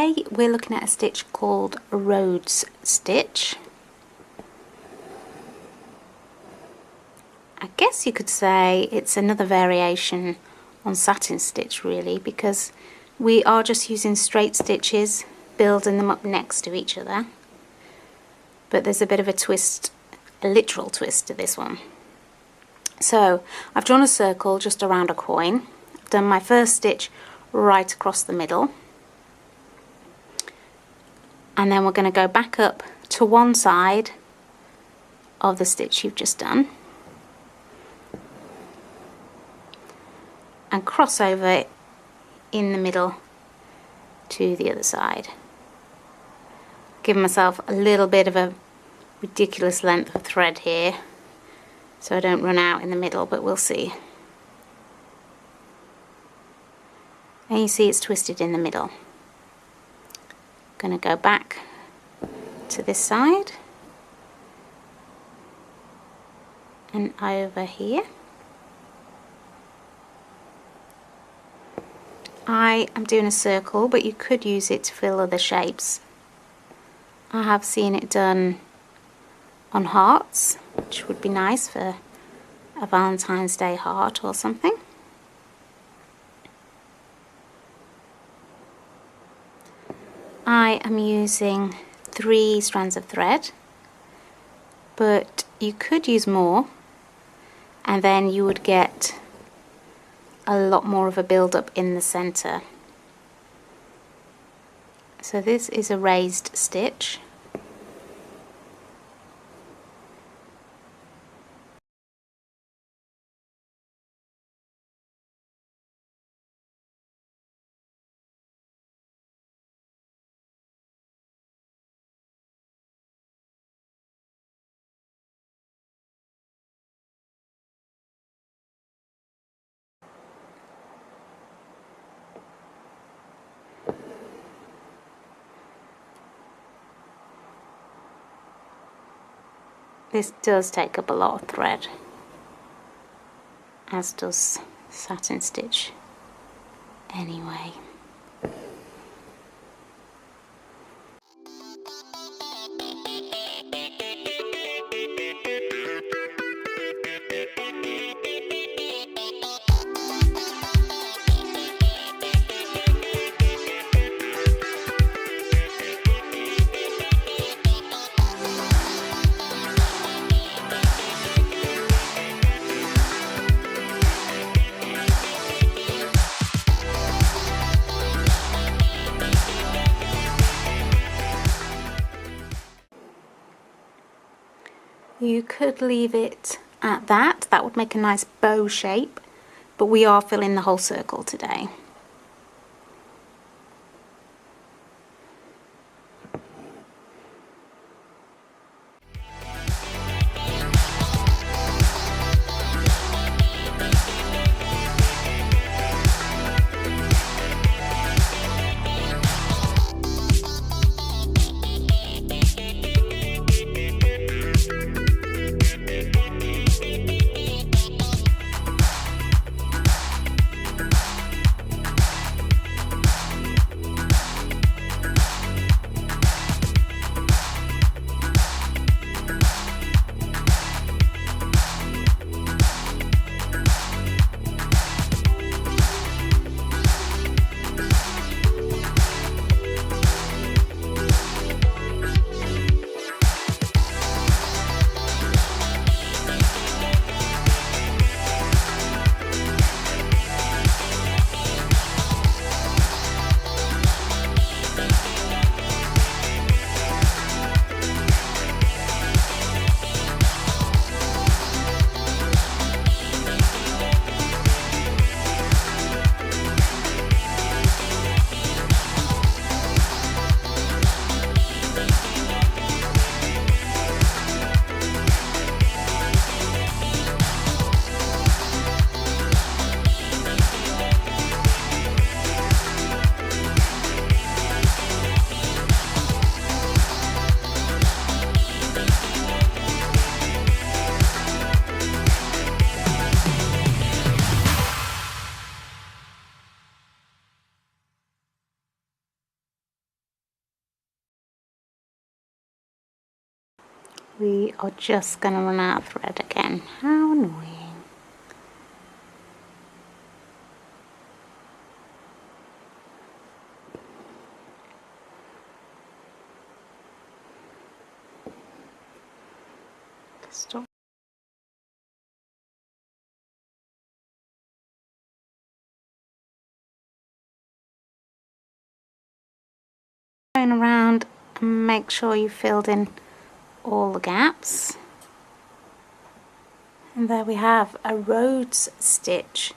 today we're looking at a stitch called a Rhodes stitch. I guess you could say it's another variation on satin stitch really, because we are just using straight stitches, building them up next to each other, but there's a bit of a twist, a literal twist to this one. So I've drawn a circle just around a coin. I've done my first stitch right across the middle, and then we're going to go back up to one side of the stitch you've just done and cross over in the middle to the other side. Give myself a little bit of a ridiculous length of thread here so I don't run out in the middle, but we'll see. And you see it's twisted in the middle. Going to go back to this side and over here. I am doing a circle, but you could use it to fill other shapes. I have seen it done on hearts, which would be nice for a Valentine's Day heart or something. I am using 3 strands of thread, but you could use more and then you would get a lot more of a build up in the center. So this is a raised stitch. This does take up a lot of thread, as does satin stitch anyway. You could leave it at that, that would make a nice bow shape, but we are filling the whole circle today. we are just going to run out of thread again. How annoying. Stop. Going around and make sure you filled in all the gaps. And there we have a Rhodes stitch